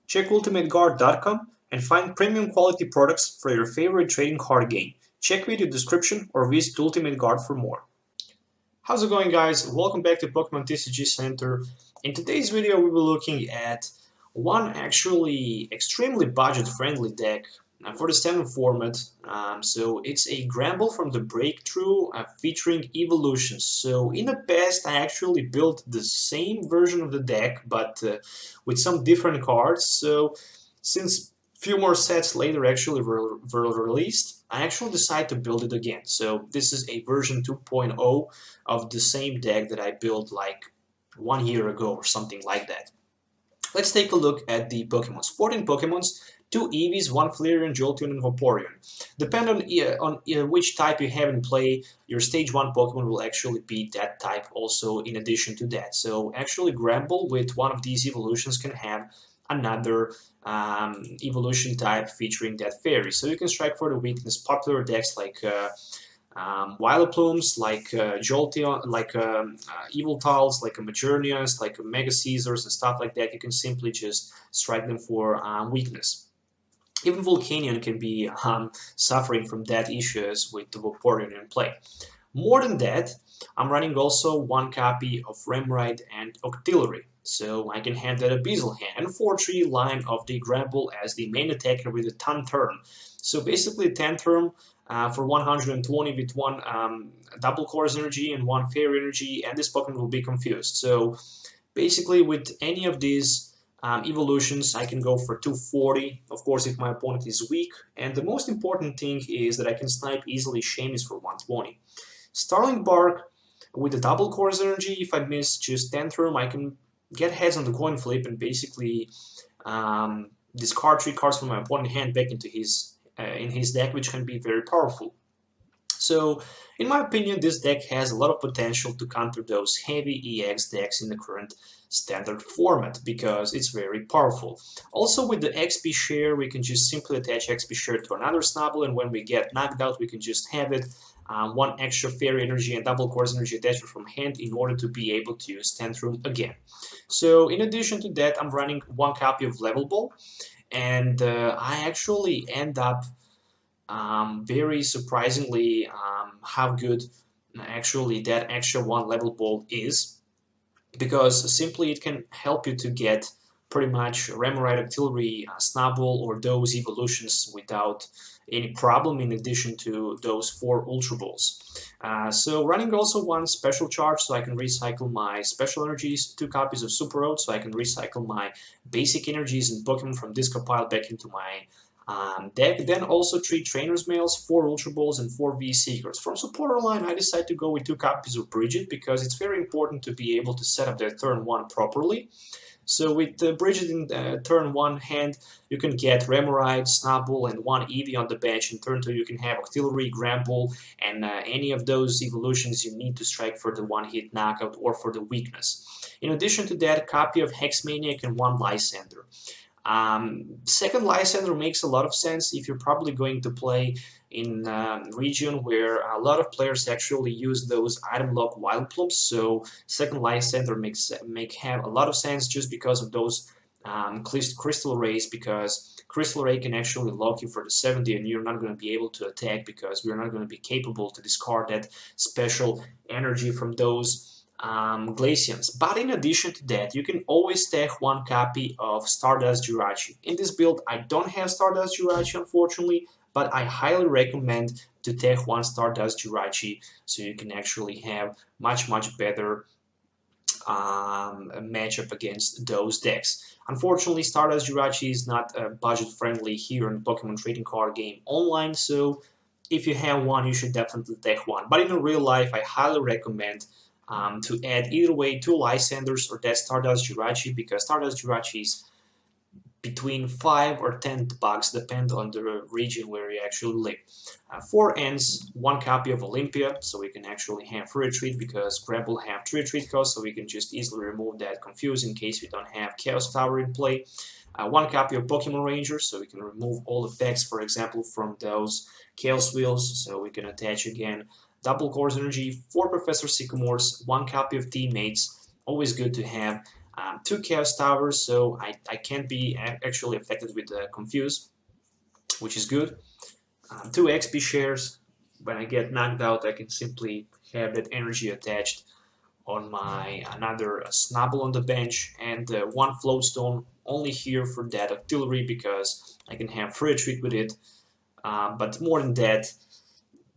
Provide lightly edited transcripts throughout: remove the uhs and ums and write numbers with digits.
Check ultimateguard.com and find premium quality products for your favorite trading card game. Check video description or visit Ultimate Guard for more. How's it going, guys? Welcome back to Pokemon TCG Center. In today's video, we will be looking at one actually extremely budget-friendly deck for the standard format. So it's a Granbull from the Breakthrough featuring Eevolutions. So in the past, I actually built the same version of the deck, but with some different cards. So since few more sets later actually were released, I actually decided to build it again. So this is a version 2.0 of the same deck that I built like 1 year ago or something like that. Let's take a look at the Pokemons. 14 Pokemons, 2 Eevees, 1 Flareon, Jolteon, and Vaporeon. Depending on which type you have in play, your Stage 1 Pokemon will actually be that type also in addition to that. So actually Granbull with one of these evolutions can have another evolution type featuring that fairy. So you can strike for the weakness. Popular decks like Vileplumes, like Jolteon, like Eevoltals, like Majournias, like Mega Caesars and stuff like that. You can simply just strike them for weakness. Even Volcanion can be suffering from that issues with the Vaporeon in play. More than that, I'm running also one copy of Remoraid and Octillery. So I can have that Abyssal hand and 4-3 line of the Granbull as the main attacker with a Tantrum. So basically Tantrum for 120 with one double course energy and one fairy energy, and this Pokemon will be confused. So basically with any of these evolutions I can go for 240, of course if my opponent is weak, and the most important thing is that I can snipe easily Shamis for 120. Starling Bark with the double course energy, if I miss just Tantrum, I can get heads on the coin flip and basically discard 3 cards from my opponent's hand back into his in his deck, which can be very powerful. So, in my opinion, this deck has a lot of potential to counter those heavy EX decks in the current standard format, because it's very powerful. Also, with the XP share, we can just simply attach XP share to another Snubbull, and when we get knocked out, we can just have it one extra fairy energy and double course energy attachment from hand in order to be able to use Tantrum again. So, in addition to that, I'm running one copy of Level Ball, and I actually end up very surprisingly how good actually that extra one Level Ball is, because simply it can help you to get pretty much Remoraid, Octillery, Snubbull, or those evolutions without any problem, in addition to those 4 Ultra Balls. So running also one Special Charge, so I can recycle my Special Energies, 2 copies of Super Rod, so I can recycle my basic energies and Pokemon from Disco Pile back into my deck. Then also 3 Trainers Mails, 4 Ultra Balls, and 4 V Seekers. From supporter line, I decided to go with 2 copies of Brigette, because it's very important to be able to set up their turn 1 properly. So with Brigette in turn 1 hand, you can get Remoraid, Snubbull, and 1 Eevee on the bench. In turn 2, you can have Octillery, Granbull, and any of those evolutions you need to strike for the one-hit knockout or for the weakness. In addition to that, a copy of Hex Maniac and 1 Lysandre. Second Lysandre makes a lot of sense if you're probably going to play in a region where a lot of players actually use those item lock Vileplumes. So second Lysandre make have a lot of sense just because of those Crystal Rays, because Crystal Ray can actually lock you for the 70 and you're not going to be able to attack, because we're not going to be capable to discard that special energy from those Glaceons. But in addition to that, you can always take one copy of Stardust Jirachi. In this build, I don't have Stardust Jirachi, unfortunately, but I highly recommend to take one Stardust Jirachi, so you can actually have much better matchup against those decks. Unfortunately, Stardust Jirachi is not budget friendly here in Pokemon trading card game online, so if you have one, you should definitely take one. But in real life, I highly recommend to add either way 2 Lysandres or that Stardust Jirachi, because Stardust Jirachi is between 5 or 10 bucks, depend on the region where you actually live. 4 ends, 1 copy of Olympia, so we can actually have free retreat, because Granbull have 3 retreat costs, so we can just easily remove that confuse in case we don't have Chaos Tower in play. 1 copy of Pokémon Ranger, so we can remove all effects, for example, from those Chaos Wheels, so we can attach again double course energy, 4 Professor Sycamores, 1 copy of Teammates, always good to have 2 Chaos Towers, so I can't be actually affected with Confuse, which is good. 2 XP shares. When I get knocked out, I can simply have that energy attached on my another Snubbull on the bench, and 1 Float Stone only here for that Octillery because I can have free retreat with it. But more than that,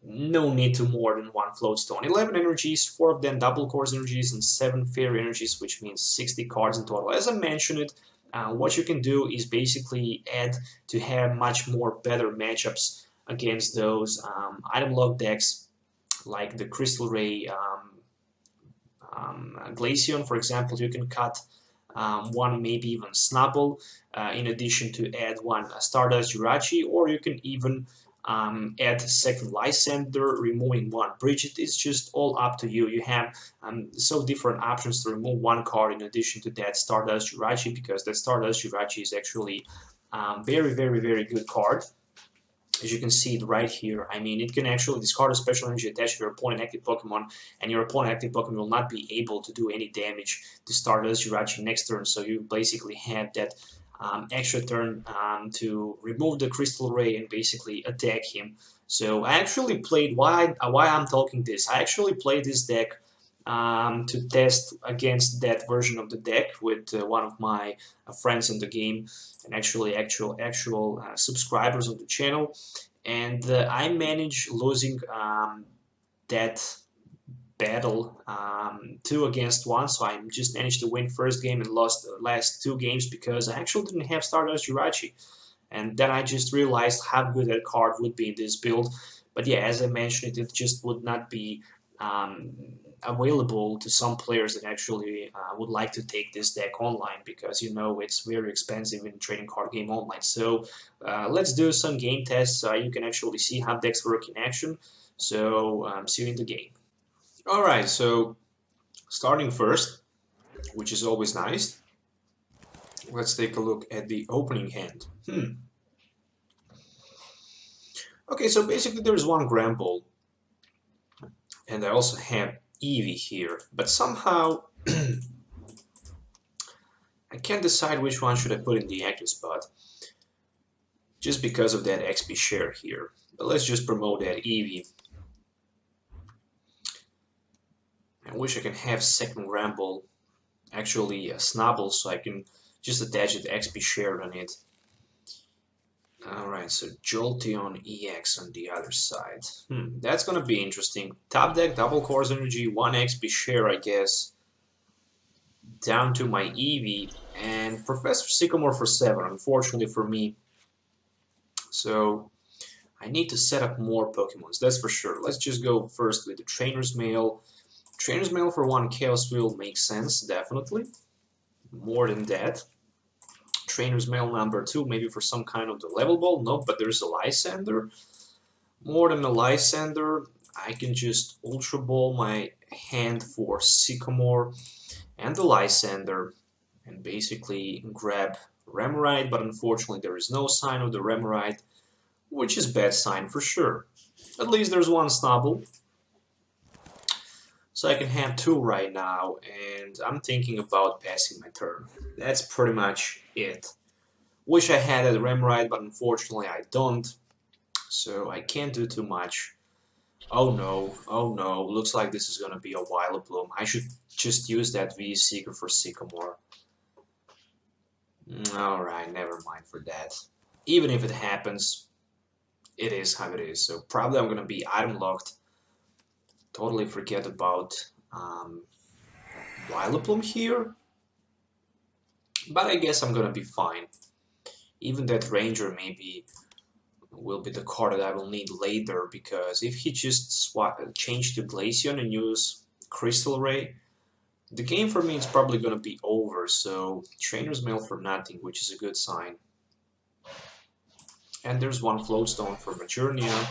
no need to more than 1 Float Stone. 11 energies, 4 of them double course energies, and 7 fairy energies, which means 60 cards in total. As I mentioned it, what you can do is basically add to have much more better matchups against those item lock decks, like the Crystal Ray Glaceon, for example. You can cut 1, maybe even Snubbull, in addition to add 1 Stardust Jirachi, or you can even add second Lysandre, removing 1 Brigette. It's just all up to you. You have so different options to remove 1 card in addition to that Stardust Jirachi, because that Stardust Jirachi is actually very, very, very good card. As you can see it right here, I mean, it can actually discard a special energy attached to your opponent active Pokemon, and your opponent active Pokemon will not be able to do any damage to Stardust Jirachi next turn, so you basically have that extra turn to remove the Crystal Ray and basically attack him. So I actually played, why I'm talking this, I actually played this deck to test against that version of the deck with one of my friends in the game, and actually actual subscribers of the channel, and I managed losing that battle 2 against 1, so I just managed to win first game and lost the last 2 games because I actually didn't have Stardust Jirachi, and then I just realized how good that card would be in this build. But yeah, as I mentioned, it just would not be available to some players that actually would like to take this deck online, because you know it's very expensive in trading card game online. So let's do some game tests so you can actually see how decks work in action. So see you in the game. Alright, so starting first, which is always nice, let's take a look at the opening hand. Okay, so basically there's 1 Granbull, and I also have Eevee here, but somehow I can't decide which one should I put in the active spot, just because of that XP share here. But let's just promote that Eevee. I wish I can have second Granbull, actually Snubbull, so I can just attach the XP share on it. Alright, so Jolteon EX on the other side. That's gonna be interesting. Top deck, double course energy, 1 XP share, I guess. Down to my Eevee, and Professor Sycamore for 7, unfortunately for me. So I need to set up more Pokemons, that's for sure. Let's just go first with the Trainers Mail. Trainers Mail for 1 Chaos Wheel makes sense, definitely. More than that. Trainers Mail number 2, maybe for some kind of the Level Ball. Nope, but there's a Lysandre. More than a Lysandre, I can just Ultra Ball my hand for Sycamore and the Lysandre, and basically grab Remoraid, but unfortunately there is no sign of the Remoraid, which is bad sign for sure. At least there's 1 Snubbull. So I can have 2 right now, and I'm thinking about passing my turn. That's pretty much it. Wish I had a Remoraid, but unfortunately I don't. So I can't do too much. Oh no, looks like this is gonna be a Vileplume. I should just use that V Seeker for Sycamore. Alright, never mind for that. Even if it happens, it is how it is. So probably I'm gonna be item locked. Totally forget about Vileplume here, but I guess I'm gonna be fine. Even that Ranger maybe will be the card that I will need later, because if he just change to Glaceon and use Crystal Ray, the game for me is probably gonna be over. So Trainer's Mail for nothing, which is a good sign. And there's 1 Float Stone for Majournia.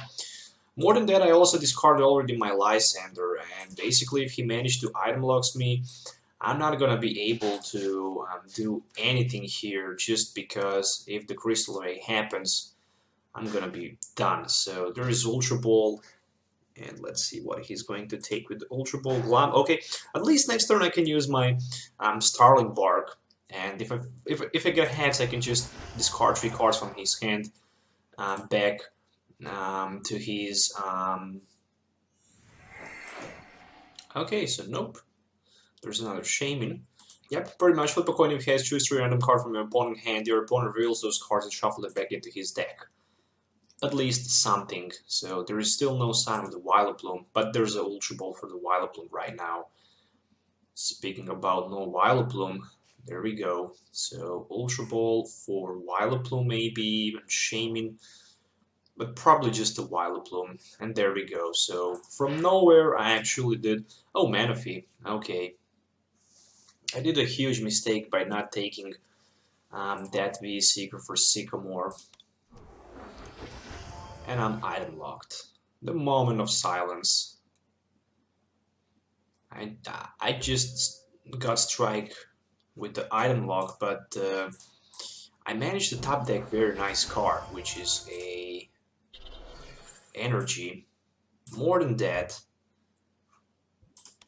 More than that, I also discarded already my Lysandre, and basically if he managed to item locks me, I'm not gonna be able to do anything here, just because if the Crystal Ray happens, I'm gonna be done. So there is Ultra Ball, And let's see what he's going to take with the Ultra Ball. Okay, at least next turn I can use my Starling Bark. And if I get heads, I can just discard 3 cards from his hand back to his... Okay, so nope. There's another Shaman. Yep, pretty much flip a coin if he has, choose 3 random cards from your opponent's hand. Your opponent reveals those cards and shuffle it back into his deck. At least something. So there is still no sign of the Vileplume, but there's an Ultra Ball for the Vileplume right now. Speaking about no Vileplume, there we go. So Ultra Ball for Vileplume, maybe even Shaman, but probably just the Vileplume. And there we go. So from nowhere, I actually did. Oh, Manaphy. Okay. I did a huge mistake by not taking that V-Seeker for Sycamore. And I'm item locked. The moment of silence. I just got strike with the item lock, but I managed to top deck very nice card, which is a energy. More than that,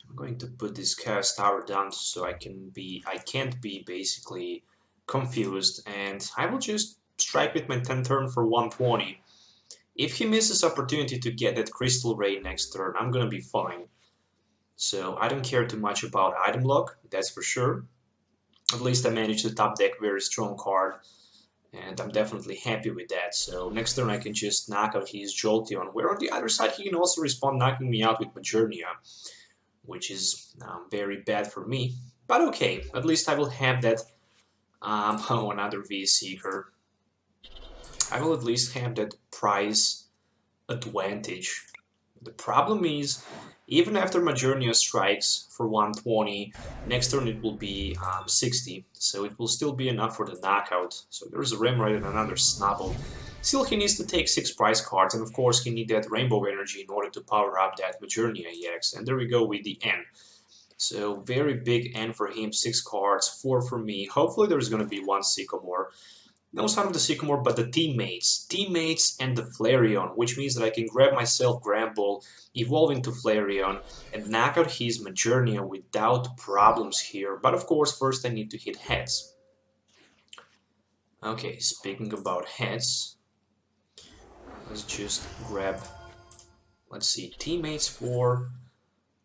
I'm going to put this Chaos Tower down so I can't be basically confused, and I will just strike with my 10 turn for 120. If he misses opportunity to get that Crystal Ray next turn, I'm gonna be fine. So I don't care too much about item lock, that's for sure. At least I managed to top deck very strong card, and I'm definitely happy with that. So next turn I can just knock out his Jolteon, where on the other side he can also respond knocking me out with Majournia, which is very bad for me. But okay, at least I will have that another V-Seeker. I will at least have that price advantage. The problem is, even after Majournia strikes for 120, next turn it will be 60, so it will still be enough for the knockout. So there's a Remoraid and another Snubbull. Still, he needs to take 6 prize cards, and of course he needs that Rainbow Energy in order to power up that Majournia EX. And there we go with the N. So very big N for him, 6 cards, 4 for me. Hopefully there's going to be 1 Sycamore. No sign of the Sycamore, but the Teammates. Teammates and the Flareon, which means that I can grab myself Granbull, evolve into Flareon, and knock out his Majournia without problems here. But of course, first I need to hit heads. Okay, speaking about heads, let's just grab, let's see, Teammates for...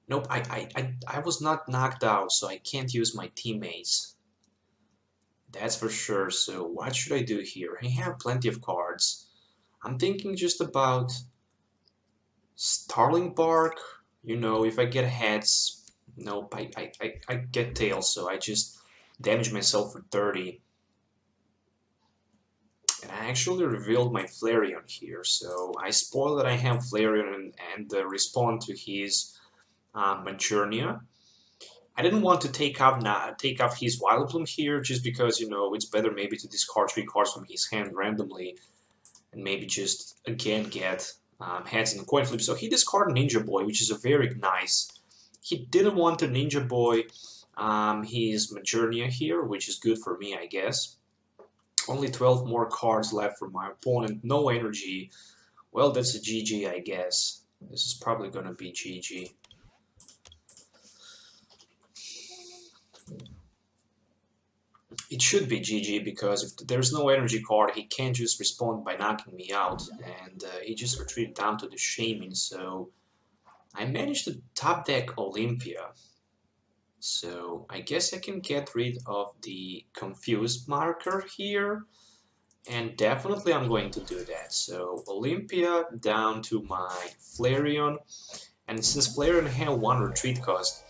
Nope, I was not knocked out, so I can't use my Teammates. That's for sure. So what should I do here? I have plenty of cards. I'm thinking just about Starling Bark. You know, if I get heads, nope, I get tails, so I just damage myself for 30. And I actually revealed my Flareon here, so I spoil that I have Flareon and respond to his Majournia. I didn't want to take off his Vileplume here, just because, you know, it's better maybe to discard 3 cards from his hand randomly, and maybe just again get heads in the coin flip. So he discarded Ninja Boy, which is a very nice. He didn't want to Ninja Boy his Majournia here, which is good for me, I guess. Only 12 more cards left for my opponent, no energy. Well, that's a GG, I guess. This is probably gonna be GG. It should be GG, because if there's no energy card, he can't just respond by knocking me out, and he just retreated down to the Shaman, so I managed to top deck Olympia. So I guess I can get rid of the confused marker here, and definitely I'm going to do that. So Olympia down to my Flareon, and since Flareon had 1 retreat cost,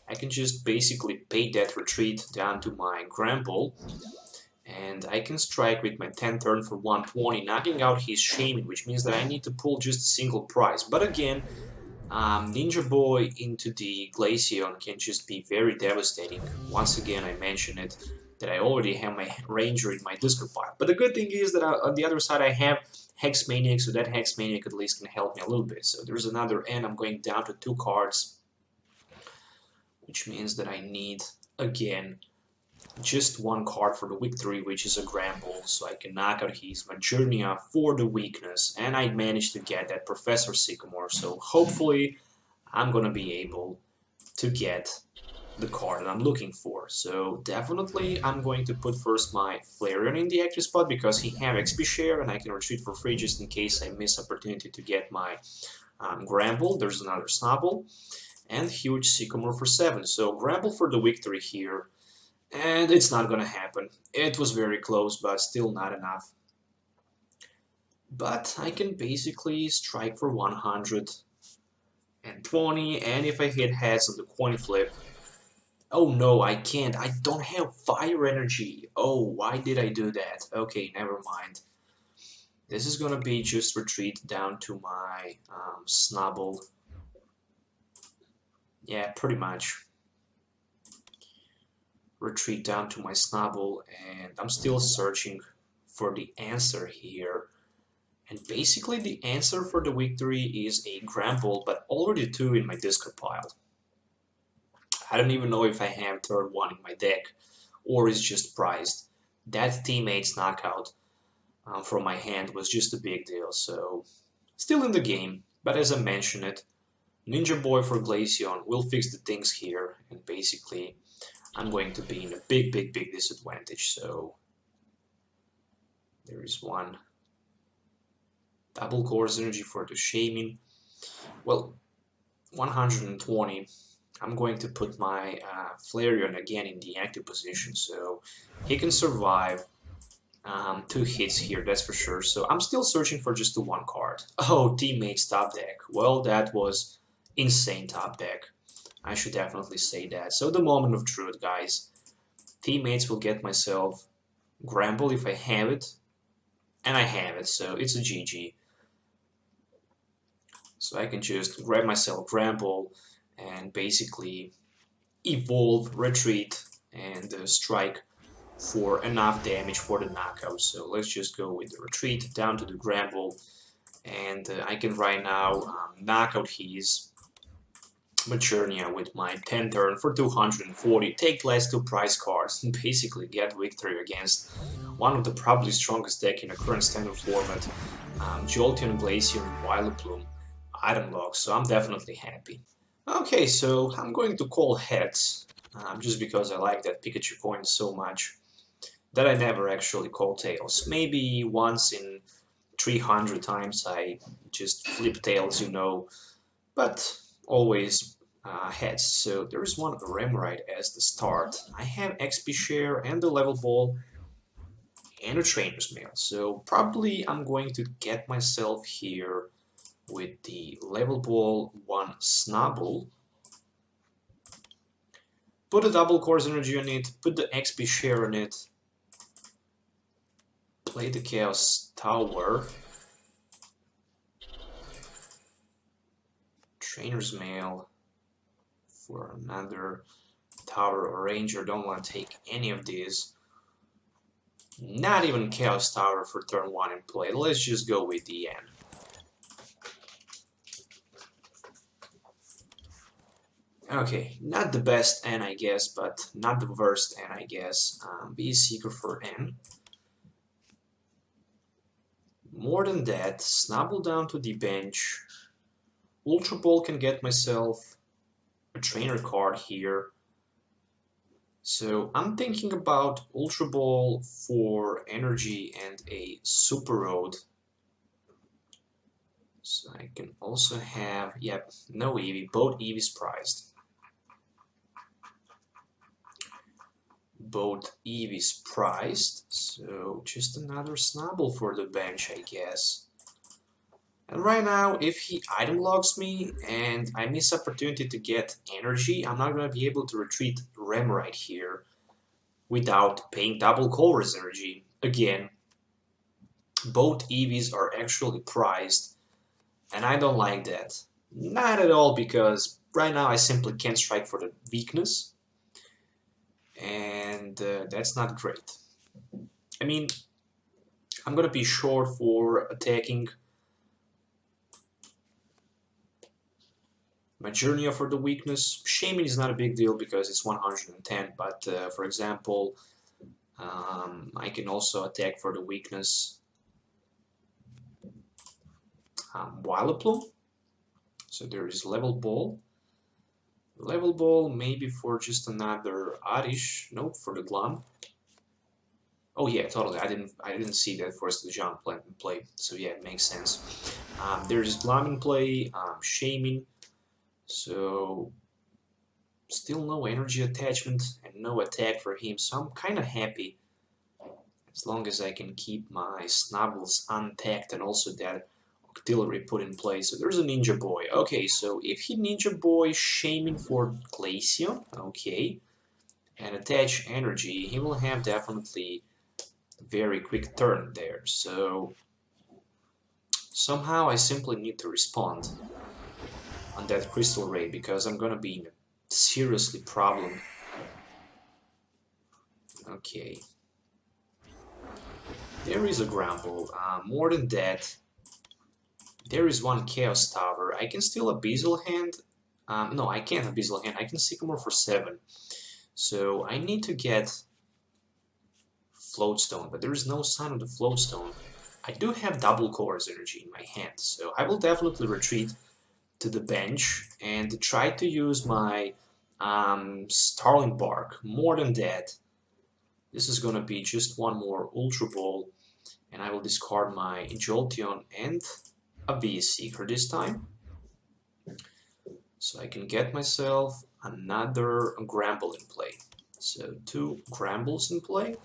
I can just basically pay that retreat down to my Granbull, and I can strike with my 10 turn for 120, knocking out his Shaman, which means that I need to pull just a single prize. But again, Ninja Boy into the Glaceon can just be very devastating. Once again, I mention it, that I already have my Ranger in my discard pile. But the good thing is that on the other side I have Hex Maniac, so that Hex Maniac at least can help me a little bit. So there's another N, I'm going down to 2 cards, which means that I need, again, just one card for the victory, which is a Granbull, so I can knock out his Majournia for the weakness, and I managed to get that Professor Sycamore, so hopefully I'm gonna be able to get the card that I'm looking for. So definitely I'm going to put first my Flareon in the active spot because he have XP share and I can retreat for free just in case I miss opportunity to get my Granbull. There's another Snubbull and huge Sycamore for 7. So Granbull for the victory here. And it's not gonna happen. It was very close, but still not enough. But I can basically strike for 120, and if I hit heads on the coin flip... Oh no, I can't. I don't have fire energy. Oh, why did I do that? Okay, never mind. This is gonna be just retreat down to my Snubbull. Yeah, pretty much. Retreat down to my Snubbull, and I'm still searching for the answer here. And basically the answer for the victory is a Granbull, but already 2 in my discard pile. I don't even know if I have third one in my deck, or is just prized. That Teammates knockout from my hand was just a big deal, so still in the game, but as I mentioned it, Ninja Boy for Glaceon will fix the things here, and basically I'm going to be in a big disadvantage, so there is one double course energy for the Shaman. Well, 120. I'm going to put my Flareon again in the active position, so he can survive 2 hits here, that's for sure. So I'm still searching for just the one card. Oh, Teammates top deck. Well, that was insane top deck. I should definitely say that. So the moment of truth, guys. Teammates will get myself Granbull if I have it, and I have it, so it's a GG. So I can just grab myself Granbull and basically evolve, retreat, and strike for enough damage for the knockout. So let's just go with the retreat down to the Granbull, and I can right now knock out his Majournia with my 10 turn for 240, take last 2 prize cards, and basically get victory against one of the probably strongest deck in the current standard format, Jolteon, Glaceon, Vileplume, item lock, so I'm definitely happy. Okay, so I'm going to call heads, just because I like that Pikachu coin so much, that I never actually call tails. Maybe once in 300 times I just flip tails, you know, but always heads. So there is one Remoraid as the start. I have XP share and the Level Ball and a Trainers Mail. So probably I'm going to get myself here with the Level Ball 1 Snubbull. Put a double course energy on it, put the XP share on it, play the Chaos Tower, Trainers Mail for another Tower or Ranger. Don't want to take any of these. Not even Chaos Tower for turn 1 in play. Let's just go with the end. Okay, not the best N, I guess, but not the worst N, I guess. Be Seeker for N. More than that, Snubbull down to the bench. Ultra Ball can get myself a trainer card here. So I'm thinking about Ultra Ball for energy and a Super Rod. So I can also have, yep, no Eevee, both Eevees prized. Both Eevees priced, so just another Snubbull for the bench, I guess. And right now, if he item locks me and I miss opportunity to get energy, I'm not going to be able to retreat Remoraid here without paying double Colorless energy. Again, both Eevees are actually priced, and I don't like that. Not at all, because right now I simply can't strike for the weakness. And that's not great. I mean, I'm gonna be short for attacking Majournia for the weakness. Shaman is not a big deal because it's 110, but for example, I can also attack for the weakness Vileplume. So there is Level Ball. Level Ball maybe for just another Oddish. Nope, for the Glum. Oh yeah, totally. I didn't see that first the jump plant in play. So yeah, it makes sense. There's Glum in play, Shaman. So still no energy attachment and no attack for him. So I'm kind of happy as long as I can keep my Snubbulls untacked and also that Octillery put in place. So there's a Ninja Boy. Okay, so if he Ninja Boy Shaman for Glaceon, okay, and attach energy, he will have definitely a very quick turn there. So somehow I simply need to respond on that Crystal Ray because I'm gonna be in a seriously problem. Okay. There is a Granbull. More than that, there is one Chaos Tower. I can still Abyssal Hand. No, I can't Abyssal Hand. I can Sycamore for 7. So I need to get Float Stone, but there is no sign of the Float Stone. I do have double Chorus Energy in my hand, so I will definitely retreat to the bench and try to use my Starling Bark. More than that, this is gonna be just one more Ultra Ball, and I will discard my Jolteon and a Seeker this time, so I can get myself another Granbull in play. So 2 Granbulls in play,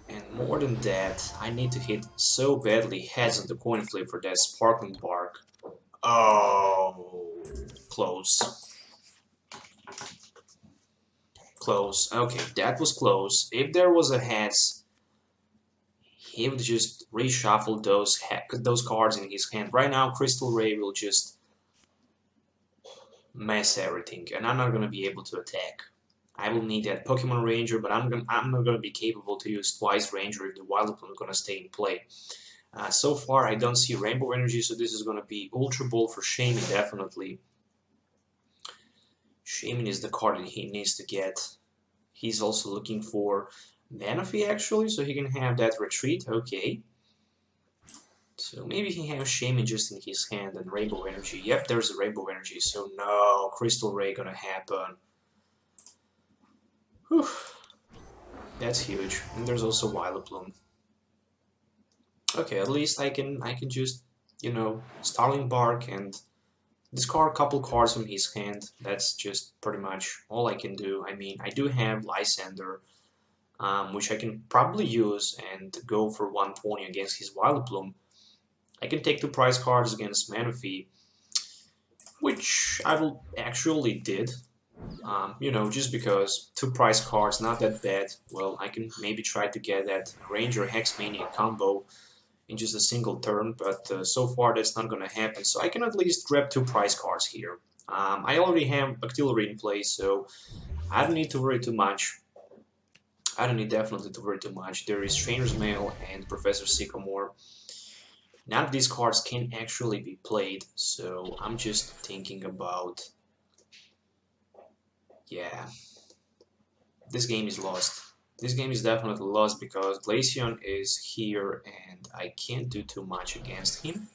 and more than that, I need to hit so badly heads on the coin flip for that Sparkling Bark. Oh, close. Close. Okay, that was close. If there was a heads, he would just reshuffle those cards in his hand. Right now, Crystal Ray will just mess everything, and I'm not gonna be able to attack. I will need that Pokemon Ranger, but I'm not gonna be capable to use twice Ranger if the Vileplume is gonna stay in play. So far, I don't see Rainbow Energy, so this is gonna be Ultra Ball for Shaman definitely. Shaman is the card that he needs to get. He's also looking for Manaphy actually, so he can have that retreat. Okay. So maybe he has Shaman just in his hand and Rainbow Energy. Yep, there's a Rainbow Energy, so no, Crystal Ray gonna happen. Whew. That's huge. And there's also Vileplume. Okay, at least I can just, you know, Starling Bark and discard a couple cards from his hand. That's just pretty much all I can do. I mean, I do have Lysandre, which I can probably use and go for 120 against his Vileplume. I can take 2 prize cards against Manaphy, which I will actually did. You know, just because 2 prize cards, not that bad. Well, I can maybe try to get that Ranger Hex Maniac combo in just a single turn, but so far that's not gonna happen. So I can at least grab 2 prize cards here. I already have Octillery in place, so I don't need to worry too much. I don't need definitely to worry too much. There is Trainers Mail and Professor Sycamore. None of these cards can actually be played, so I'm just thinking about... Yeah, this game is lost. This game is definitely lost because Glaceon is here and I can't do too much against him.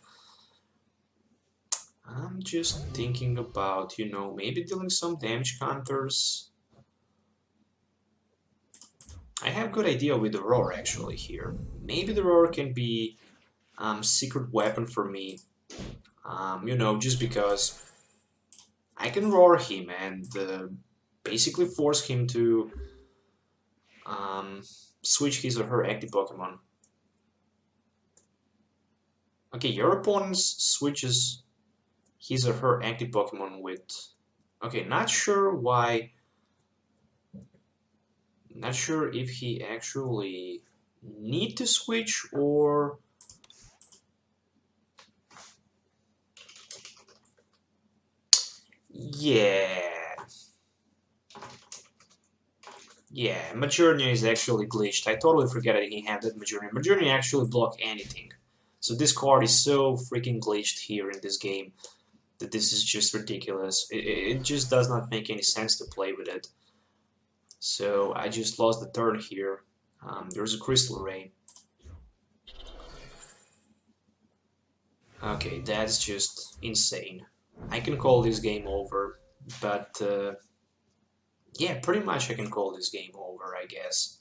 I'm just thinking about, you know, maybe dealing some damage counters. I have a good idea with the Roar actually here. Maybe the Roar can be secret weapon for me. You know, just because I can Roar him and basically force him to switch his or her active Pokemon. Okay, your opponent switches his or her active Pokemon with... Okay, not sure why... Not sure if he actually need to switch or... Yeah, Majournia is actually glitched. I totally forget that he had that Majournia. Majournia actually block anything. So this card is so freaking glitched here in this game. that this is just ridiculous. It just does not make any sense to play with it. So I just lost the turn here. There's a Crystal Ray. Okay, that's just insane. I can call this game over, but yeah, pretty much I can call this game over, I guess.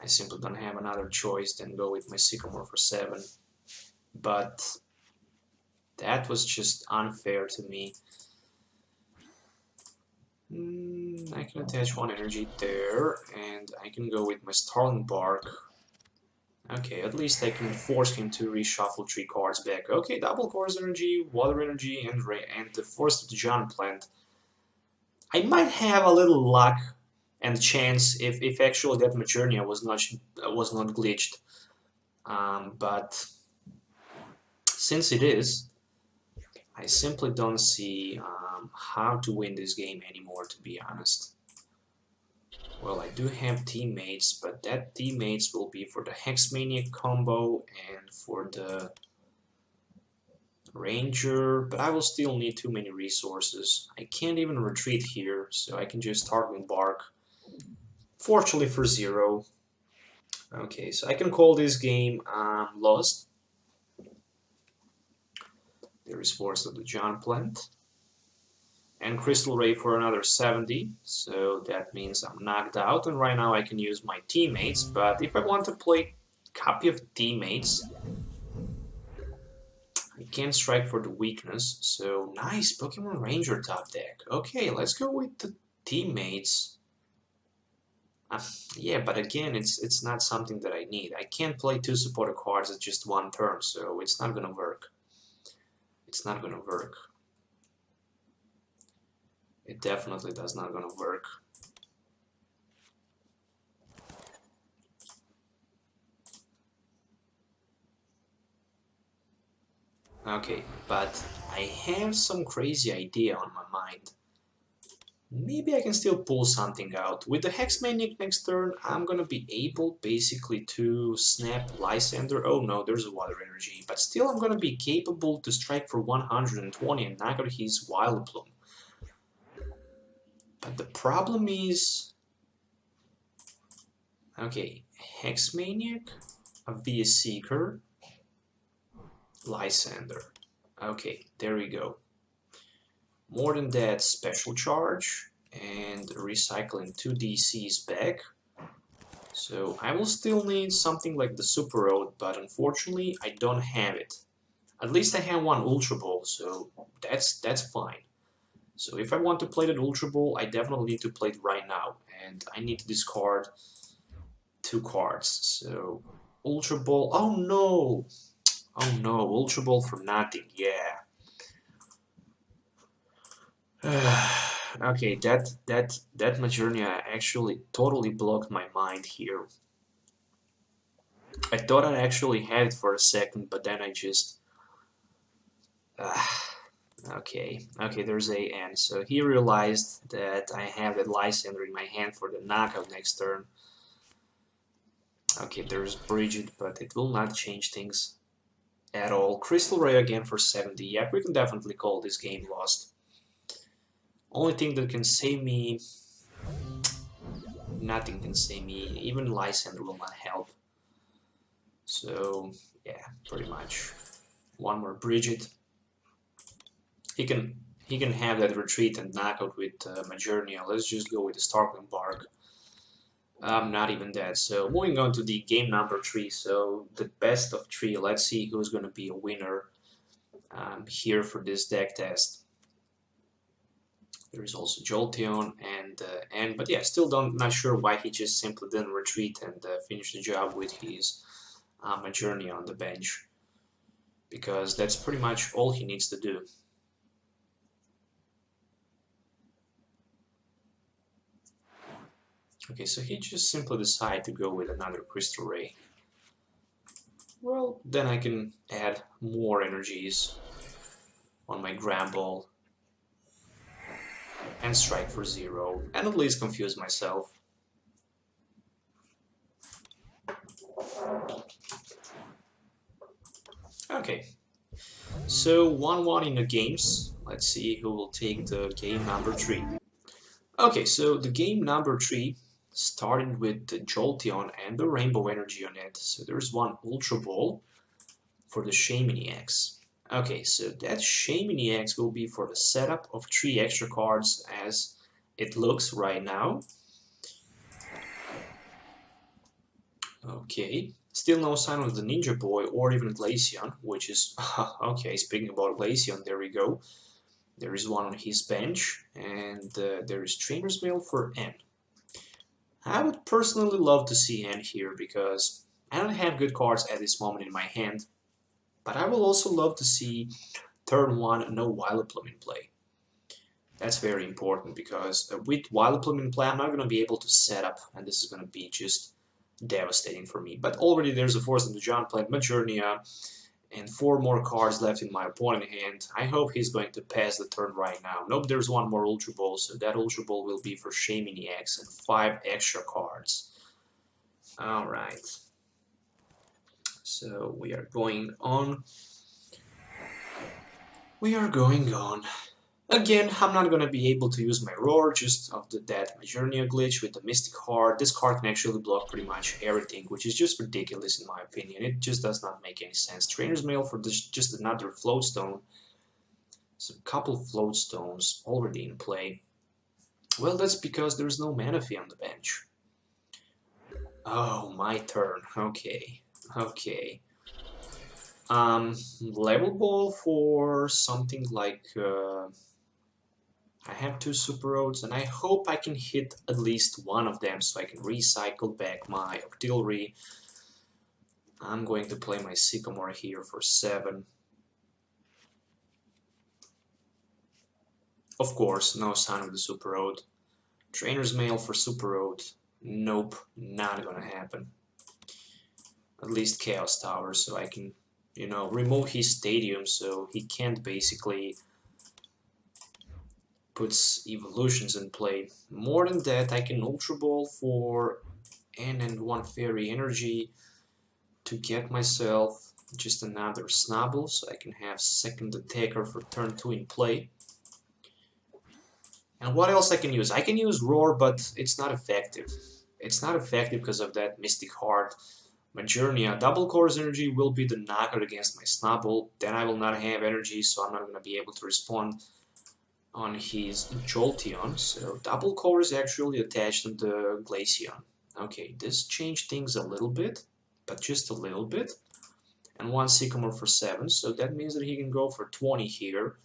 I simply don't have another choice than go with my Sycamore for 7. But that was just unfair to me. I can attach 1 energy there, and I can go with my Starling Bark. Okay, at least I can force him to reshuffle 3 cards back. Okay, double Course Energy, Water Energy, and the Force of the Giant Plant. I might have a little luck and chance if actually that Majournia was not glitched, but since it is, I simply don't see how to win this game anymore, to be honest. Well, I do have Teammates, but that Teammates will be for the Hex Maniac combo and for the Ranger, but I will still need too many resources. I can't even retreat here, so I can just Target Bark. Fortunately for 0. Okay, so I can call this game lost. There is Force of the Giant Plant. And Crystal Ray for another 70, so that means I'm knocked out, and right now I can use my Teammates, but if I want to play copy of Teammates, I can't strike for the weakness, so nice, Pokemon Ranger top deck. Okay, let's go with the Teammates. Yeah, but again, it's not something that I need. I can't play 2 supporter cards at just 1 turn, so it's not gonna work. It's not gonna work. It definitely does not gonna work. Okay, but I have some crazy idea on my mind. Maybe I can still pull something out. With the Hex Maniac next turn, I'm gonna be able basically to snap Lysandre. Oh no, there's a Water Energy, but still I'm gonna be capable to strike for 120 and knock out his Vileplume. But the problem is, okay, Hex Maniac, a VS Seeker, Lysandre. Okay, there we go. More than that, Special Charge and recycling 2 DCs back. So I will still need something like the Super Rod, but unfortunately I don't have it. At least I have 1 Ultra Ball, so that's fine. So if I want to play that Ultra Ball, I definitely need to play it right now, and I need to discard 2 cards. So Ultra Ball, oh no, Ultra Ball for nothing, yeah. Okay, that Majournia actually totally blocked my mind here. I thought I actually had it for a second, but then I just okay, there's AN. So he realized that I have that Lysandre in my hand for the knockout next turn. Okay, there's Brigette, but it will not change things at all. Crystal Ray again for 70. Yeah, we can definitely call this game lost. Only thing that can save me, nothing can save me. Even Lysandre will not help. So yeah, pretty much. 1 more Brigette. He can have that retreat and knockout with Majournia. Let's just go with the Starling Bark. Not even that. So moving on to the game number 3. So the best of 3. Let's see who's going to be a winner here for this deck test. There is also Jolteon but yeah, still not sure why he just simply didn't retreat and finish the job with his Majournia on the bench, because that's pretty much all he needs to do. Okay, so he just simply decided to go with another Crystal Ray. Well, then I can add more energies on my Granbull and strike for 0, and at least confuse myself. Okay, So 1-1 in the games. Let's see who will take the game number 3. Okay, so the game number 3 started with the Jolteon and the Rainbow Energy on it. So there's one Ultra Ball for the Maniacs. Okay, so that Maniacs will be for the setup of 3 extra cards as it looks right now. Okay, still no sign of the Ninja Boy or even Glaceon, which is, okay, speaking about Glaceon, there we go. There is one on his bench, and there is Trainers Mail for N. I would personally love to see N here, because I don't have good cards at this moment in my hand, but I will also love to see turn 1 no Vileplume in play. That's very important, because with Vileplume in play, I'm not going to be able to set up, and this is going to be just devastating for me. But already there's a Force of the Giant playing Majournia, and 4 more cards left in my opponent's hand. I hope he's going to pass the turn right now. Nope, there's one more Ultra Ball, so that Ultra Ball will be for Maniacs and 5 extra cards. Alright. So we are going on. We are going on. Again, I'm not going to be able to use my Roar just of that Majournia glitch with the Mystic Heart. This card can actually block pretty much everything, which is just ridiculous in my opinion. It just does not make any sense. Trainer's Mail for this, just another Float Stone. So a couple Float Stones already in play. Well, that's because there's no mana fee on the bench. Oh, my turn. Okay. Okay. Level Ball for something like... I have 2 Super Roads, and I hope I can hit at least one of them so I can recycle back my Octillery. I'm going to play my Sycamore here for 7. Of course, no sign of the Super Road. Trainer's Mail for Super Road. Nope, not gonna happen. At least Chaos Tower, so I can, you know, remove his Stadium so he can't basically puts Eevolutions in play. More than that, I can Ultra Ball for N and 1 Fairy Energy to get myself just another Snubbull, so I can have second attacker for turn 2 in play. And what else I can use? I can use Roar, but it's not effective. It's not effective because of that Mystic Heart. Majournia, Double Core's energy will be the knockout against my Snubbull. Then I will not have energy, so I'm not going to be able to respond on his Jolteon. So Double Core is actually attached to the Glaceon. Okay, this changed things a little bit, but just a little bit. And 1 Sycamore for 7, so that means that he can go for 20 here.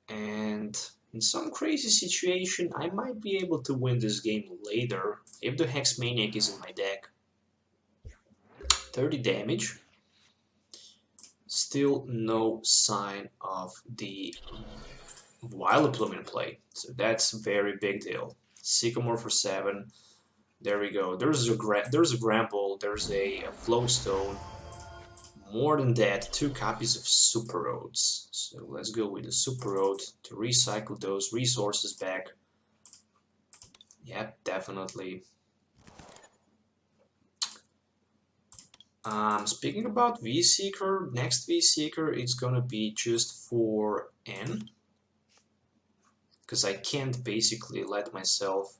And in some crazy situation, I might be able to win this game later if the Hex Maniac is in my deck. 30 damage. Still no sign of the Vileplume in play, so that's a very big deal. Sycamore for 7. There we go. There's a Granbull. There's a Float Stone. More than that, 2 copies of Super Roads. So let's go with the Super Road to recycle those resources back. Yep, definitely. Speaking about V-Seeker, next V-Seeker, it's gonna be just for N. Because I can't basically let myself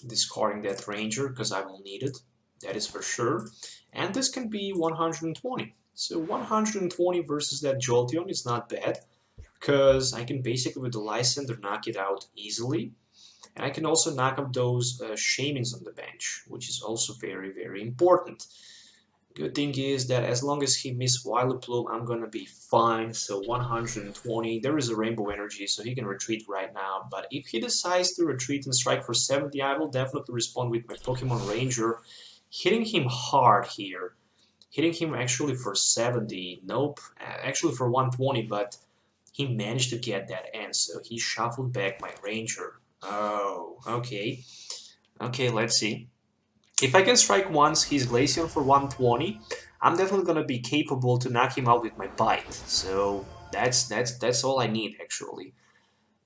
discarding that Ranger, because I will need it. That is for sure. And this can be 120. So 120 versus that Jolteon is not bad, because I can basically with the Lysandre knock it out easily. And I can also knock up those Shamans on the bench, which is also very, very important. Good thing is that as long as he misses Vileplume, I'm gonna be fine. So 120, there is a Rainbow Energy, so he can retreat right now. But if he decides to retreat and strike for 70, I will definitely respond with my Pokémon Ranger, hitting him hard here. Hitting him actually for 70, nope, actually for 120, but he managed to get that end, so he shuffled back my Ranger. Oh, okay. Okay, let's see. If I can strike once his Glaceon for 120, I'm definitely gonna be capable to knock him out with my Bite. So that's all I need actually.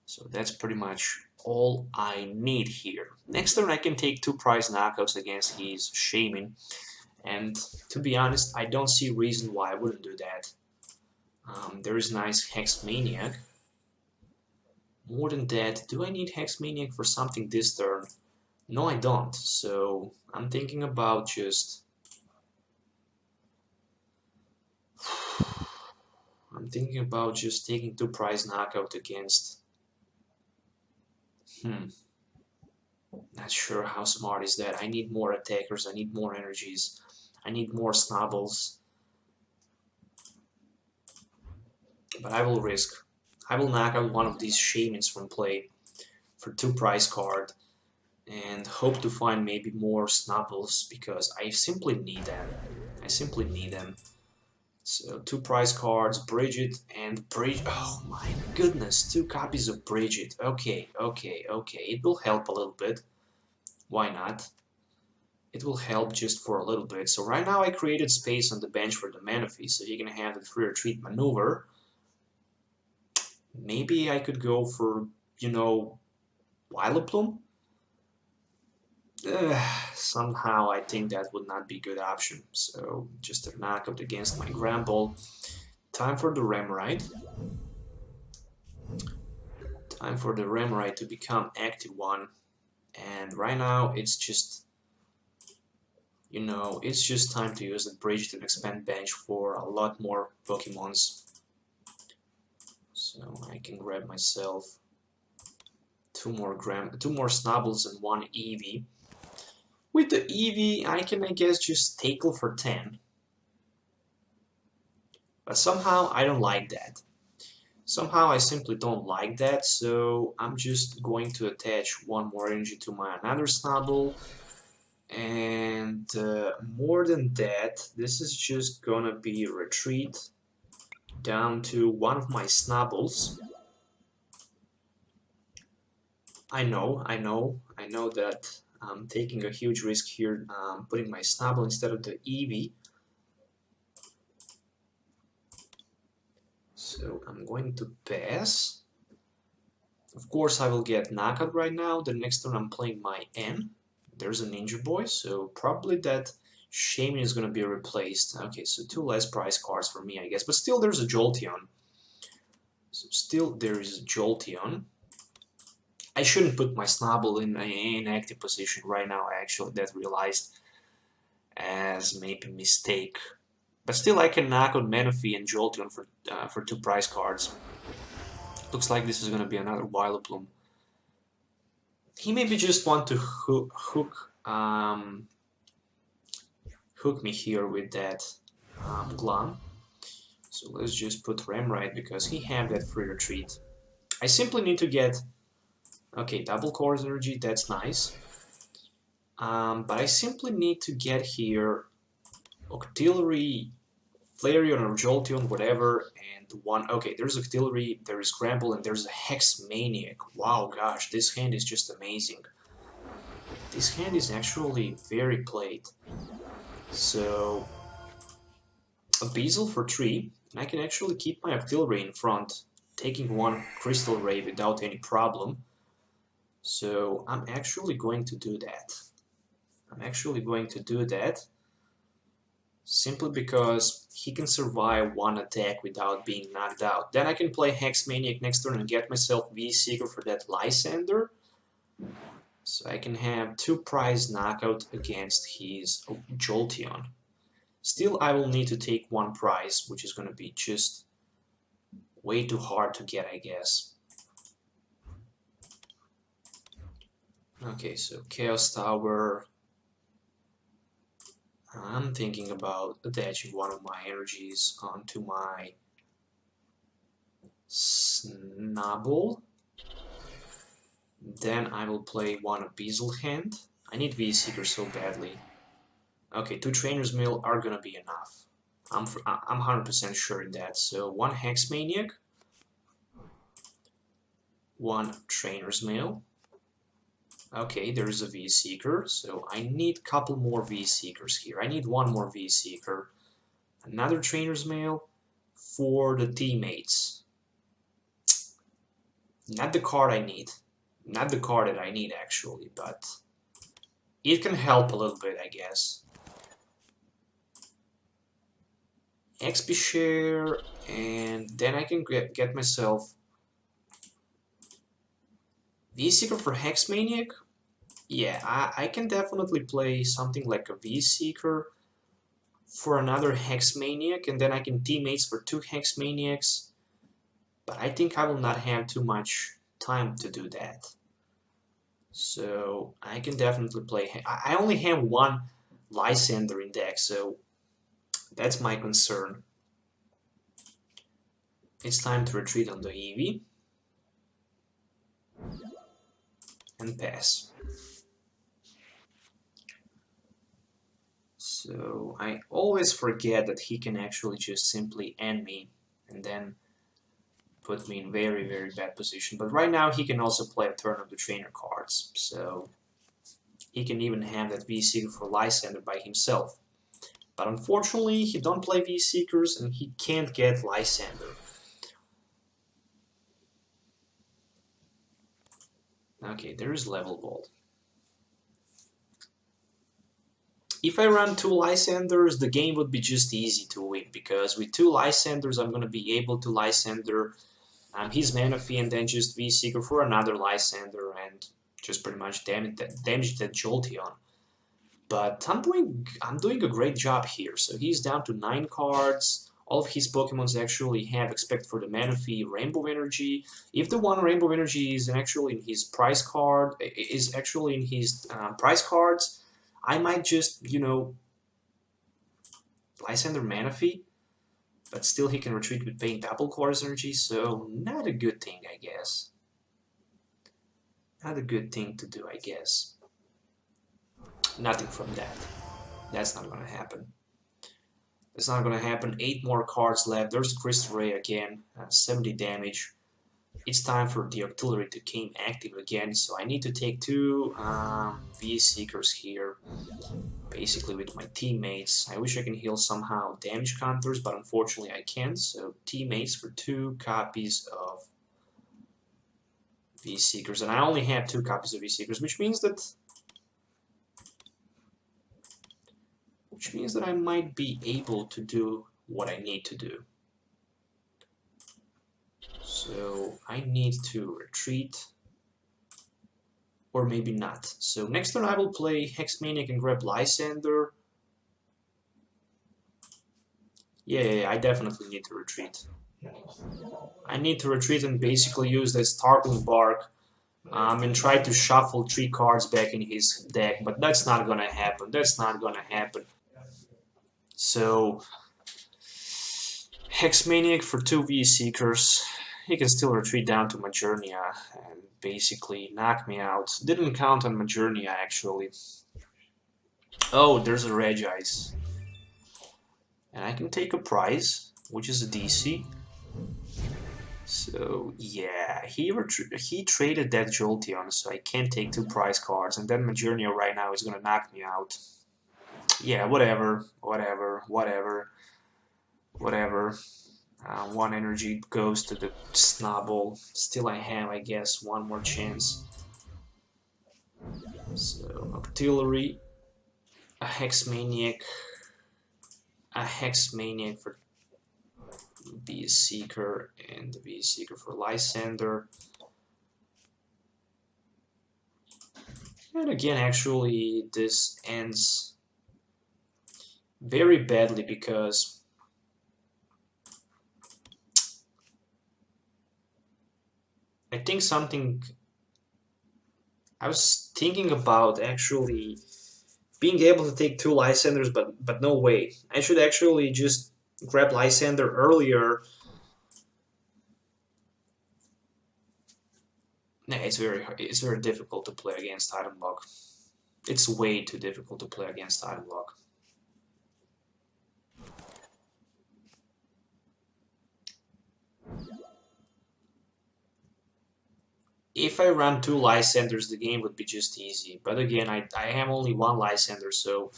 So that's pretty much all I need here. Next turn I can take 2 prize knockouts against his Shaman. And to be honest, I don't see a reason why I wouldn't do that. There is nice Hex Maniac. More than that, do I need Hex Maniac for something this turn? No, I don't. So I'm thinking about just... taking 2 prize knockout against... Not sure how smart is that. I need more attackers, I need more energies, I need more Snubbulls. But I will risk. I will knock out one of these Shamans from play for 2 prize card and hope to find maybe more Snubbulls because I simply need them. I simply need them. So 2 prize cards, Brigette and Brigette. Oh my goodness, 2 copies of Brigette. Okay. It will help a little bit. Why not? It will help just for a little bit. So right now I created space on the bench for the Manaphy, so you can have the free retreat maneuver. Maybe I could go for, you know, Vileplume? Somehow I think that would not be a good option. So just a knockout against my Granbull. Time for the Remoraid. Time for the Remoraid to become active one. And right now it's just, you know, it's just time to use the bridge to expand bench for a lot more Pokemons. So I can grab myself 2 more Snubbulls and 1 Eevee. With the Eevee, I can, I guess, just tackle for 10. But somehow I don't like that. Somehow I simply don't like that, so I'm just going to attach 1 more energy to my another Snubbull. And more than that, this is just gonna be a retreat down to 1 of my Snubbulls. I know that I'm taking a huge risk here, putting my Snubbull instead of the Eevee. So I'm going to pass. Of course I will get knockout right now. The next turn I'm playing my N. There's a Ninja Boy, so probably that Shaman is going to be replaced. Okay, so 2 less prize cards for me, I guess. But still there's a Jolteon. So still there is a Jolteon. I shouldn't put my Snubbull in an inactive position right now, actually. That realized as maybe a mistake. But still I can knock out Manaphy and Jolteon for 2 prize cards. Looks like this is going to be another Vileplume. He maybe just want to hook me here with that Glum. So let's just put Remoraid because he had that free retreat. I simply need to get, okay, double Core's energy, that's nice. But I simply need to get here Octillery, Flareon or Jolteon, whatever, and 1. Okay, there's Octillery, there is Granbull, and there's a Hex Maniac. Wow, gosh, this hand is just amazing. This hand is actually very played. So, a Beazle for 3, and I can actually keep my Octillery in front, taking 1 Crystal Ray without any problem. So, I'm actually going to do that. Simply because he can survive 1 attack without being knocked out. Then I can play Hex Maniac next turn and get myself V-Seeker for that Lysandre. So I can have 2 prize knockout against his Jolteon. Still, I will need to take 1 prize, which is going to be just way too hard to get, I guess. Okay, so Chaos Tower. I'm thinking about attaching 1 of my energies onto my Snubbull. Then I will play 1 Beazle hand. I need V-Seeker so badly. Okay, 2 Trainers Mail are gonna be enough. I'm 100% sure in that. So 1 Hex Maniac, 1 Trainers Mail. Okay, there is a V-Seeker, so I need a couple more V-Seekers here. I need 1 more V-Seeker. Another Trainer's Mail for the teammates. Not the card I need. Not the card that I need, actually, but it can help a little bit, I guess. XP share, and then I can get myself V-Seeker for Hex Maniac. Yeah, I can definitely play something like a V-Seeker for another Hex Maniac, and then I can teammates for 2 Hex Maniacs. But I think I will not have too much time to do that. So I can definitely play. I only have 1 Lysandre in deck, so that's my concern. It's time to retreat on the Eevee and pass. So I always forget that he can actually just simply end me and then put me in very, very bad position. But right now he can also play a turn of the trainer cards, so he can even have that V-Seeker for Lysandre by himself. But unfortunately he don't play V-Seekers and he can't get Lysandre. Okay, there is Level Ball. If I run 2 Lysandres, the game would be just easy to win, because with 2 Lysandres I'm going to be able to Lysandre his Manaphy and then just V-Seeker for another Lysandre and just pretty much damage that Jolteon. But I'm doing a great job here. So he's down to 9 cards. All of his Pokemons actually have, except for the Manaphy, Rainbow Energy. If the one Rainbow Energy is actually in his prize card, prize cards, I might just, you know, Lysandre Manaphy. But still he can retreat with Pain Apple Core's energy, so not a good thing, I guess. Not a good thing to do, I guess. Nothing from that. That's not gonna happen. That's not gonna happen. 8 more cards left. There's Crystal Ray again, 70 damage. It's time for the Octillery to become active again, so I need to take 2 V-Seekers here. Basically with my teammates. I wish I can heal somehow damage counters, but unfortunately I can't. So teammates for 2 copies of V-Seekers, and I only have 2 copies of V-Seekers, which means that I might be able to do what I need to do. So I need to retreat. Or maybe not. So next turn I will play Hex Maniac and grab Lysandre. Yeah, I definitely need to retreat. I need to retreat and basically use that Startling Bark and try to shuffle 3 cards back in his deck, but that's not gonna happen. That's not gonna happen. So Hex Maniac for 2 V-Seekers. He can still retreat down to Majournia and basically knock me out. Didn't count on Majournia actually. Oh, there's a Regice. And I can take a prize, which is a DC. So yeah, he traded that Jolteon, so I can't take 2 prize cards, and then Majournia right now is gonna knock me out. Yeah, whatever. 1 energy goes to the Snubbull. Still I have, I guess, 1 more chance. So, Octillery, a Hex Maniac for V-Seeker, and the V-Seeker for Lysandre. And again, actually, this ends very badly because I think I was thinking about actually being able to take 2 Lysandres, but no way. I should actually just grab Lysandre earlier. Nah, it's very difficult to play against Item Lock. It's way too difficult to play against Item Lock. If I run 2 Lysandres, the game would be just easy. But again, I have only 1 Lysandre, so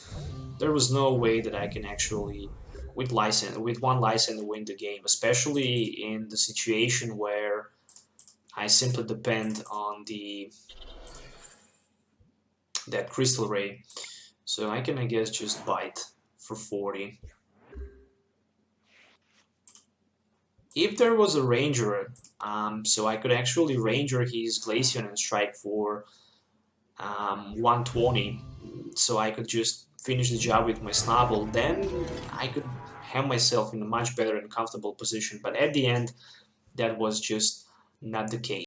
there was no way that I can actually, with 1 Lysandre, win the game. Especially in the situation where I simply depend on that Crystal Ray. So I can, I guess, just bite for 40. if there was a Ranger, so I could actually Ranger his Glaceon and strike for 120, so I could just finish the job with my Snubbull, then I could have myself in a much better and comfortable position. But at the end, that was just not the case.